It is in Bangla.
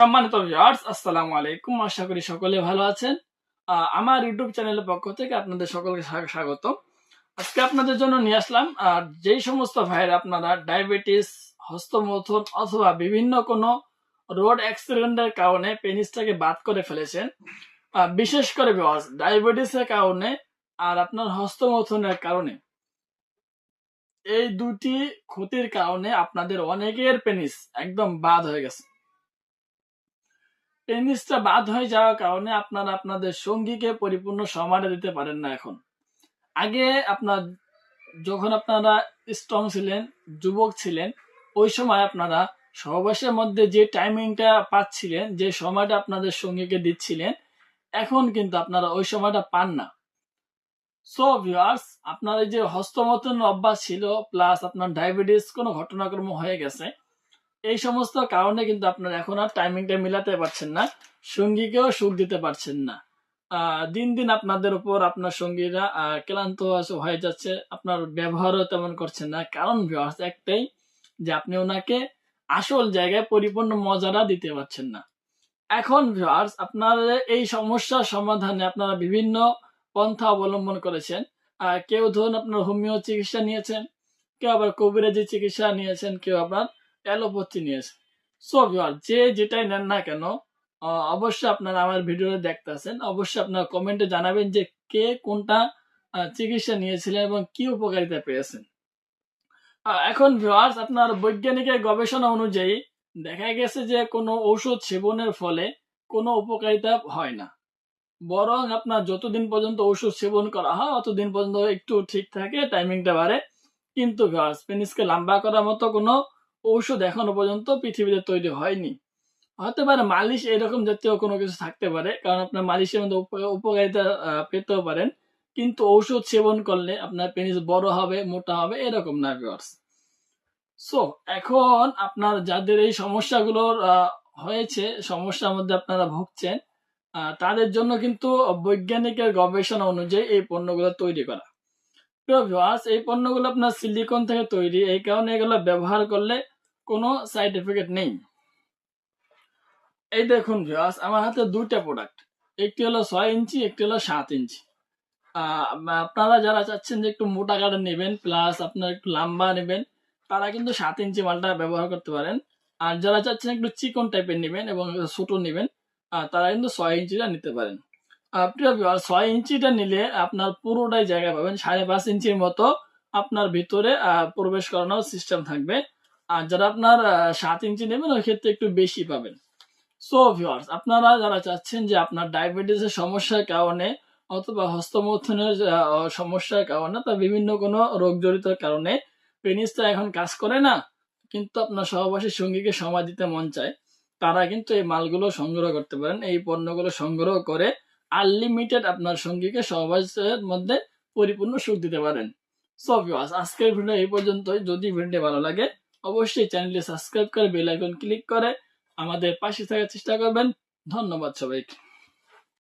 সম্মানিত ভিউয়ার্স, আসসালামু আলাইকুম। আশা করি সকলে ভালো আছেন। আমার ইউটিউব চ্যানেলের পক্ষ থেকে আপনাদের সকলকে স্বাগত। আজকে আপনাদের জন্য নিয়ে আসলাম যেই সমস্ত ভাইয়েরা আপনারা ডায়াবেটিস, হস্তমৈথুন অথবা বিভিন্ন কোনো রোড অ্যাক্সিডেন্টের কারণে পেনিসটাকে বাদ করে ফেলেছেন। বিশেষ করে ভিউয়ার্স, ডায়াবেটিসের কারণে আর আপনার হস্তমৈথুনের কারণে, এই দুটি ক্ষতির কারণে আপনাদের অনেকের পেনিস একদম বাদ হয়ে গেছে। টেনিসটা বাদ হয়ে যাওয়ার কারণে আপনারা আপনাদের সঙ্গীকে পরিপূর্ণ সময়টা দিতে পারেন না। এখন আগে যখন আপনারা স্ট্রং ছিলেন, যুবক ছিলেন, ওই সময় আপনারা সহবাসের মধ্যে যে টাইমিংটা পাচ্ছিলেন, যে সময়টা আপনাদের সঙ্গীকে দিচ্ছিলেন, এখন কিন্তু আপনারা ওই সময়টা পান না। সো ভিউয়ার্স, আপনার এই যে হস্তমৈথুন অভ্যাস ছিল প্লাস আপনার ডায়াবেটিস কোনো ঘটনাক্রম হয়ে গেছে, এই সমস্ত কারণে কিন্তু আপনারা এখন আর টাইমিংটা মিলাতে পারছেন না, সঙ্গীকেও সুখ দিতে পারছেন না। দিন দিন আপনাদের উপর আপনার সঙ্গীরা ক্লান্ত হয়ে যাচ্ছে, আপনার ব্যবহারও তেমন করছেন না। কারণ ভিউয়ার্স একটাই, যে আপনি ওনাকে আসল জায়গায় পরিপূর্ণ মজাটা দিতে পারছেন না। এখন ভিউয়ার্স, আপনার এই সমস্যার সমাধানে আপনারা বিভিন্ন পন্থা অবলম্বন করেছেন। কেউ ধরুন আপনার হোমিও চিকিৎসা নিয়েছেন, কেউ আবার কবিরাজি চিকিৎসা নিয়েছেন, কেউ আবার অ্যালোপ্যাথি নিয়েছেন। সো ভিউয়ার্স, যে যেটাই নেন না কেন, অবশ্যই আপনারা আমার ভিডিওতে দেখতেছেন, অবশ্যই আপনারা কমেন্টে জানাবেন যে কে কোনটা চিকিৎসা নিয়েছিলেন এবং কি উপকারিতা পেয়েছেন। এখন ভিউয়ার্স, আপনার বৈজ্ঞানিকের গবেষণা অনুযায়ী দেখা গেছে যে কোনো ঔষধ সেবনের ফলে কোনো উপকারিতা হয় না, বরং আপনার যতদিন পর্যন্ত ঔষধ সেবন করা হয় অতদিন পর্যন্ত একটু ঠিক থাকে, টাইমিংটা বাড়ে। কিন্তু ভিউয়ার্স, পেনিসকে লম্বা করার মতো কোনো ঔষধ এখনো পর্যন্ত পৃথিবীতে তৈরি হয়নি। হতে পারে মালিশ এরকম জাতীয় কোনো কিছু থাকতে পারে, কারণ আপনার মালিশের মধ্যে উপকারিতা পেতেও পারেন, কিন্তু ঔষধ সেবন করলে আপনার পেনিস বড় হবে, মোটা হবে, এরকম না ভিউয়ার্স। সো এখন আপনার যাদের এই সমস্যাগুলোর হয়েছে, সমস্যার মধ্যে আপনারা ভুগছেন, তাদের জন্য কিন্তু বৈজ্ঞানিকের গবেষণা অনুযায়ী এই পণ্যগুলো তৈরি করা। প্রিয় ভিউয়ার্স, এই পণ্যগুলো আপনার সিলিকন থেকে তৈরি, এই কারণে এগুলো ব্যবহার করলে কোনো সাইড এফেক্ট নেই। এই দেখুন ভিউয়ার্স, আমার হাতে দুইটা প্রোডাক্ট, একটি হলো 6 ইঞ্চি, একটি হলো 7 ইঞ্চি। আপনারা যারা চাচ্ছেন যে একটু মোটা কাঠের নেবেন প্লাস আপনার একটু লম্বা নেবেন, তারা কিন্তু 7 ইঞ্চি মালটা ব্যবহার করতে পারেন। আর যারা চাচ্ছেন একটু চিকন টাইপের নেবেন এবং ছোট নেবেন, তারা কিন্তু 6 ইঞ্চিটা নিতে পারেন। প্রিয় ভিউয়ার্স, 6 ইঞ্চিটা নিলে আপনার পুরোটাই জায়গা পাবেন, 5.5 ইঞ্চির মতো আপনার ভিতরে প্রবেশ করানোর সিস্টেম থাকবে। আর যারা আপনার 7 ইঞ্চি নেবেন, ওই ক্ষেত্রে একটু বেশি পাবেন। সো ভিউয়ার্স, আপনারা যারা চাচ্ছেন যে আপনার ডায়াবেটিসের সমস্যার কারণে অথবা হস্তমৈথুনের সমস্যার কারণে বা বিভিন্ন কোনো রোগ জড়িত কারণে পেনিসটা এখন কাজ করে না, কিন্তু আপনার সহবাসী সঙ্গীকে সময় দিতে মন চায়, তারা কিন্তু এই মালগুলো সংগ্রহ করতে পারেন। এই পণ্যগুলো সংগ্রহ করে আনলিমিটেড আপনার সঙ্গীকে সহবাসের মধ্যে পরিপূর্ণ সুখ দিতে পারেন। সো ভিউয়ার্স, আজকের ভিডিও এই পর্যন্তই। যদি ভিডিওটি ভালো লাগে অবশ্যই চ্যানেলটি সাবস্ক্রাইব করে বেল আইকন ক্লিক করে আমাদের পাশে থাকার চেষ্টা করবেন। ধন্যবাদ সবাইকে।